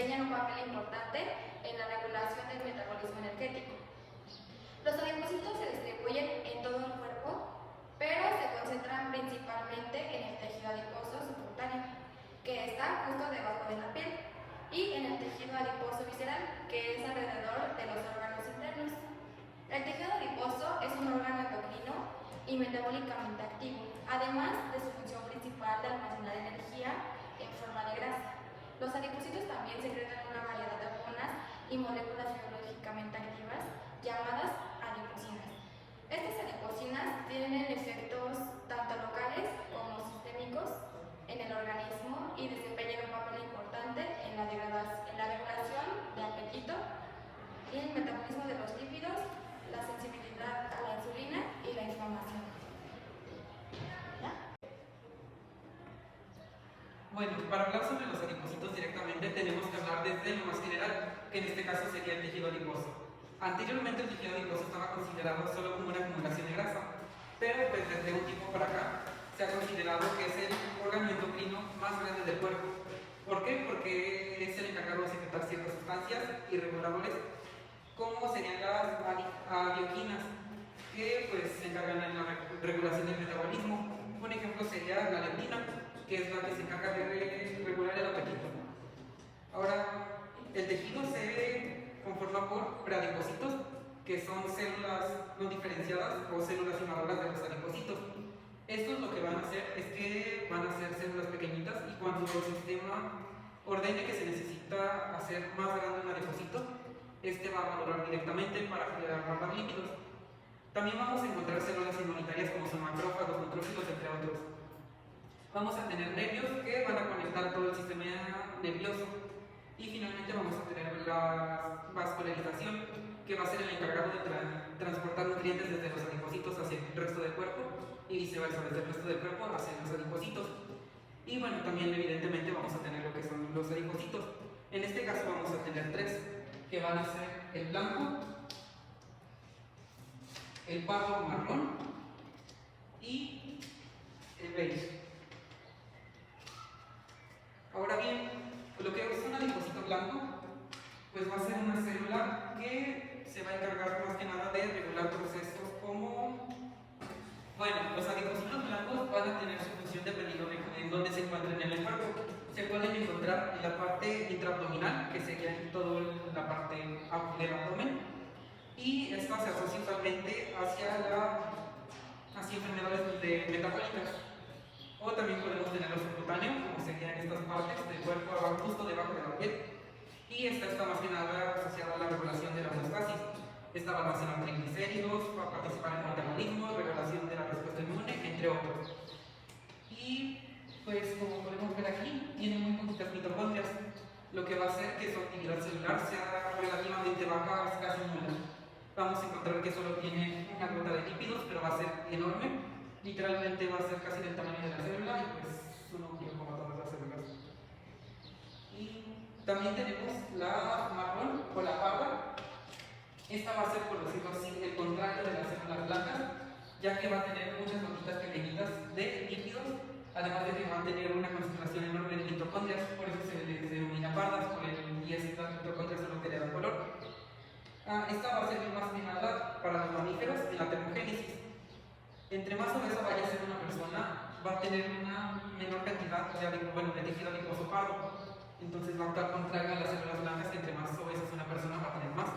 desempeñan un papel importante en la regulación del metabolismo energético. Los adipocitos se distribuyen en todo el cuerpo, pero se concentran principalmente en el tejido adiposo subcutáneo, que está justo debajo de la piel, y en el tejido adiposo visceral, que es alrededor de los órganos internos. El tejido adiposo es un órgano endocrino y metabólicamente activo, además de su función principal de almacenar energía en forma de grasa. Los adipocitos también secretan una variedad de hormonas y moléculas biológicamente activas llamadas adipocinas. Estas adipocinas tienen efectos tanto locales como sistémicos en el organismo y desempeñan un papel importante en la regulación de apetito y el metabolismo de los lípidos, la sensibilidad a la insulina y la inflamación. Bueno, para hablar sobre los adipocitos directamente tenemos que hablar desde lo más general, que en este caso sería el tejido adiposo. Anteriormente el tejido adiposo estaba considerado solo como una acumulación de grasa, pero pues desde un tiempo para acá se ha considerado que es el órgano endocrino más grande del cuerpo. ¿Por qué? Porque es el encargado de secretar ciertas sustancias irregulables, como serían las adioquinas, que pues se encargan en la regulación del metabolismo. Un ejemplo sería la leptina, que es la que se encarga de regular el apetito. Ahora, el tejido se conforma por preadipocitos, que son células no diferenciadas o células inmaduras de los adipocitos. Estos lo que van a hacer es que van a ser células pequeñitas, y cuando el sistema ordene que se necesita hacer más grande un adipocito, este va a valorar directamente para guardar lípidos. También vamos a encontrar células inmunitarias como son macrófagos, neutrófilos, entre otros. Vamos a tener nervios que van a conectar todo el sistema nervioso, y finalmente vamos a tener la vascularización, que va a ser el encargado de transportar nutrientes desde los adipocitos hacia el resto del cuerpo y viceversa, desde el resto del cuerpo hacia los adipocitos. Y bueno, también evidentemente vamos a tener lo que son los adipocitos. En este caso vamos a tener tres, que van a ser el blanco, el pardo marrón y el beige. Ahora bien, lo que es un adipocito blanco, pues va a ser una célula que se va a encargar más que nada de regular procesos como... Bueno, los adipocitos blancos van a tener su función dependiendo de en dónde se encuentren en el cuerpo. Se pueden encontrar en la parte intraabdominal, que sería en toda la parte del abdomen, y esta se asocia usualmente hacia enfermedades metabólicas. O también podemos tener los subcutáneos, como serían estas partes del cuerpo justo debajo de la piel, y esta está más que nada asociada a la regulación de la homeostasis. Esta va a almacenar triglicéridos, va a participar en el metabolismo, regulación de la respuesta inmune, entre otros. Y pues como podemos ver aquí, tiene muy poquitas mitocondrias, lo que va a hacer que su actividad celular sea relativamente baja, casi nula. Vamos a encontrar que solo tiene una gota de lípidos, pero va a ser enorme. Literalmente va a ser casi del tamaño de la célula, y pues uno quiere como todas las células. Y también tenemos la marrón o la parda. Esta va a ser, por decirlo así, el contrario de las células blancas, ya que va a tener muchas gotitas pequeñitas de lípidos, además de que va a tener una concentración enorme de mitocondrias, por eso se les denomina pardas, y estas mitocondrias son lo que le dan color. Esta va a servir más que nada para los mamíferos en la termogénesis. Entre más obesa vaya a ser una persona, va a tener una menor cantidad de tejido adiposo pardo. Entonces va a actuar contrario a las células blancas, que entre más obesa es una persona va a tener más.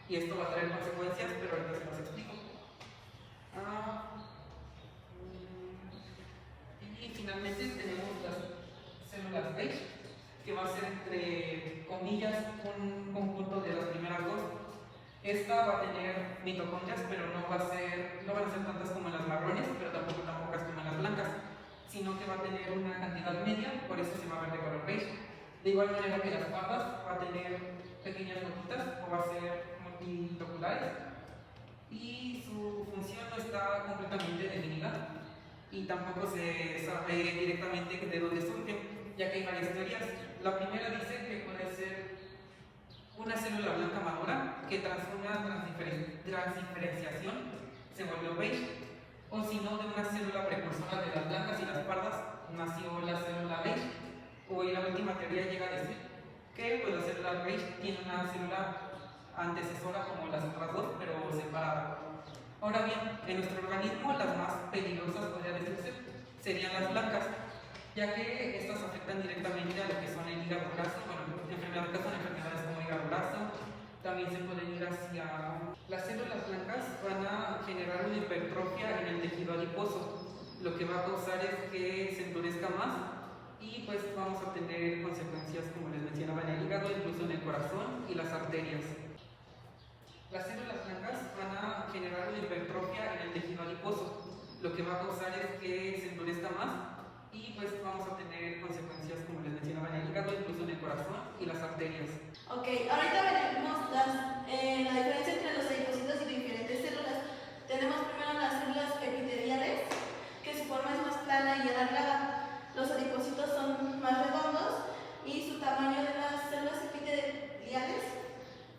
Y esto va a traer consecuencias, pero ahorita se las explico. Y finalmente tenemos las células beige, que va a ser entre comillas un conjunto de las primeras dos. Esta va a tener mitocondrias, pero no van a ser tantas como en las marrones, pero tampoco tan pocas como en las blancas, sino que va a tener una cantidad media, por eso se va a ver de color beige. De igual manera que las pardas, va a tener pequeñas gotitas o va a ser multiloculares, y su función no está completamente definida, y tampoco se sabe directamente de dónde surge, ya que hay varias teorías. La primera dice que puede ser una célula blanca madura que tras una transdiferenciación se volvió beige, o si no, de una célula precursora de las blancas y las pardas nació la célula beige. O la última teoría llega a decir que pues, la célula beige tiene una célula antecesora como las otras dos, pero separada. Ahora bien, en nuestro organismo las más peligrosas, podría decirse, serían las blancas, ya que estas afectan directamente a lo que son el hígado graso, bueno, enfermedades como hígado graso, también se pueden ir hacia... Las células blancas van a generar una hipertrofia en el tejido adiposo, lo que va a causar es que se endurezca más y pues vamos a tener consecuencias, como les mencionaba, en el hígado, incluso en el corazón y las arterias. Las células blancas van a generar una hipertrofia en el tejido adiposo, lo que va a causar es que se endurezca más y pues vamos a tener consecuencias, como les mencionaba, en el hígado, incluso en el corazón y las arterias. Ok, ahorita veremos la diferencia entre los adipocitos y diferentes células. Tenemos primero las células epiteliales, que su forma es más plana y alargada. Los adipocitos son más redondos y su tamaño de las células epiteliales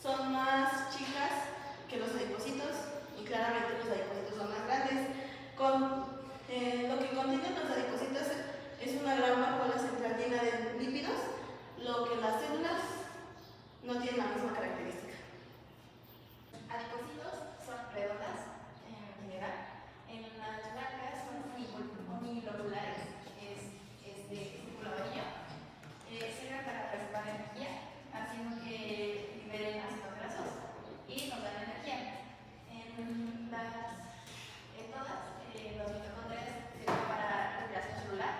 son más chicas que los adipocitos y claramente los adipocitos son más grandes. Lo que contienen los adipocitos es una gran vacuola central llena de lípidos, lo que las células no tienen la misma característica. Adipocitos son redondas en general. En las blancas son unilobulares, es círculo amarillo. Sirven para reservar energía, haciendo que liberen ácidos grasos y nos dan energía. En todas, los mitocondrias sirven para respiración celular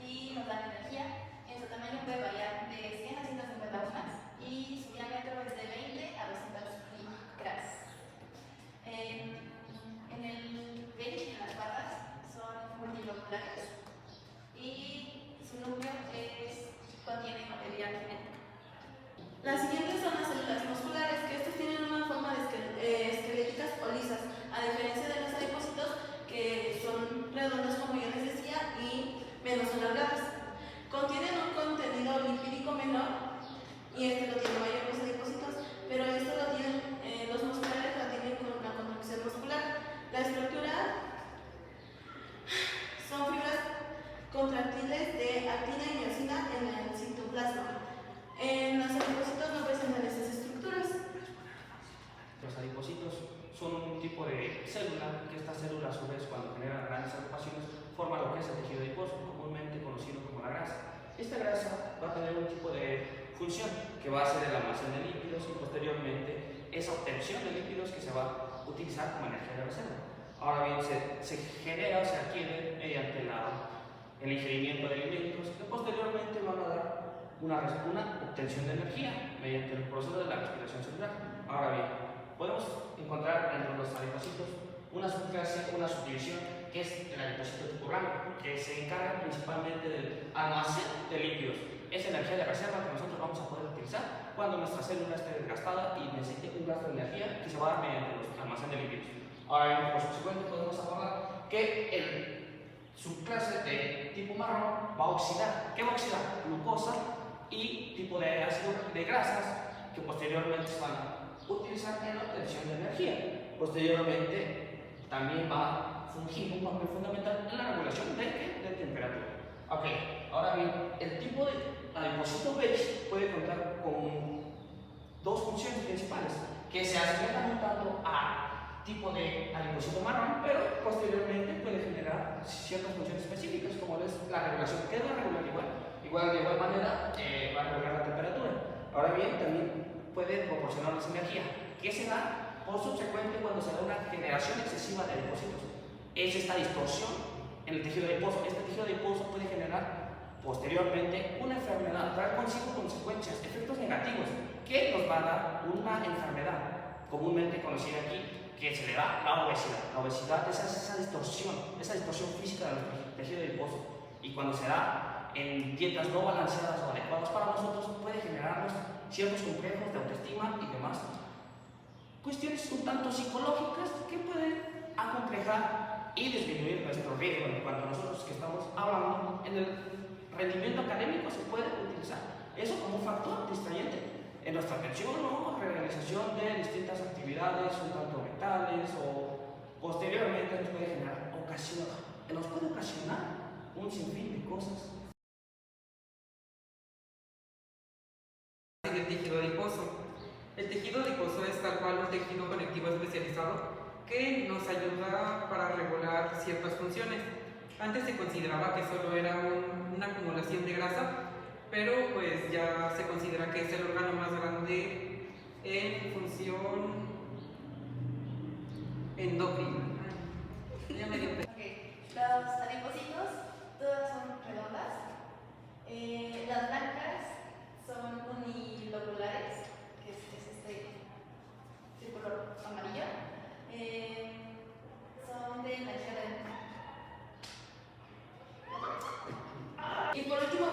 y nos dan energía. En su tamaño puede variar de 100 a 150 más y su diámetro es de 20 a 200 micras. En el beige, en las barras, son multilobulares y su núcleo contiene material genético. Las siguientes son las células musculares, que estos tienen una forma esqueléticas o lisas, a diferencia de los adipocitos, que son redondos, como ya les decía, y menos alargadas. Contienen un contenido lipídico menor, y este lo tienen mayor los adipocitos, pero esto lo tienen, los musculares la tienen con una contracción muscular. La estructura son fibras contráctiles de actina y miosina en el citoplasma. En los adipocitos no presentan estas estructuras. Los adipocitos son un tipo de célula que esta célula a su vez, cuando genera grandes agrupaciones, forma lo que es el tejido adiposo, comúnmente conocido como la grasa. Esta grasa va a tener un tipo de función que va a ser el almacén de lípidos y posteriormente esa obtención de lípidos que se va a utilizar como energía de reserva. Ahora bien, se genera o se adquiere mediante el ingerimiento de alimentos que posteriormente van a dar una obtención de energía mediante el proceso de la respiración celular. Ahora bien, podemos encontrar entre los adipocitos una subclase, una subdivisión, que es el adipocito tipo blanco, que se encarga principalmente del almacén de lípidos. Es energía de reserva que nosotros vamos a poder utilizar cuando nuestra célula esté desgastada y necesite un gasto de energía que se va a dar mediante el almacén de lípidos. Ahora bien, por subsecuente podemos abordar que el subclase de tipo marrón va a oxidar. ¿Qué va a oxidar? Glucosa y tipo de ácido de grasas que posteriormente se van a utilizar en la obtención de energía. Posteriormente también va a fungir un papel fundamental en la regulación de temperatura. Ok, ahora bien, el tipo de adipocito beige puede contar con dos funciones principales que se asemejan un tanto a tipo de adipocito marrón, pero posteriormente puede generar ciertas funciones específicas, como es la regulación, que va a regular de igual manera va a regular la temperatura. Ahora bien, también puede proporcionarnos energía, que se da por subsecuente cuando se da una generación excesiva de adipocitos. Es esta distorsión en el tejido adiposo. Este tejido adiposo puede generar posteriormente una enfermedad, traer consigo consecuencias, efectos negativos, que nos va a dar una enfermedad comúnmente conocida aquí, que se le da la obesidad. La obesidad es esa distorsión física del tejido adiposo, y cuando se da en dietas no balanceadas o adecuadas para nosotros, puede generarnos ciertos complejos de autoestima y demás cuestiones un tanto psicológicas que pueden acomplejar y disminuir nuestro riesgo en cuanto a nosotros que estamos hablando en el rendimiento académico. Se puede utilizar eso como un factor distrayente en nuestra atención o realización de distintas actividades un tanto mentales, o posteriormente nos puede ocasionar un sinfín de cosas. El tejido adiposo El tejido adiposo es tal cual un tejido conectivo especializado que nos ayuda para regular ciertas funciones. Antes se consideraba que solo era una acumulación de grasa, pero pues ya se considera que es el órgano más grande en función endocrina. Ya me dio pena. Ok, los adipocitos todas son redondas. Las blancas son unilobulares, que es este círculo amarillo. Son de energía de... Y por último,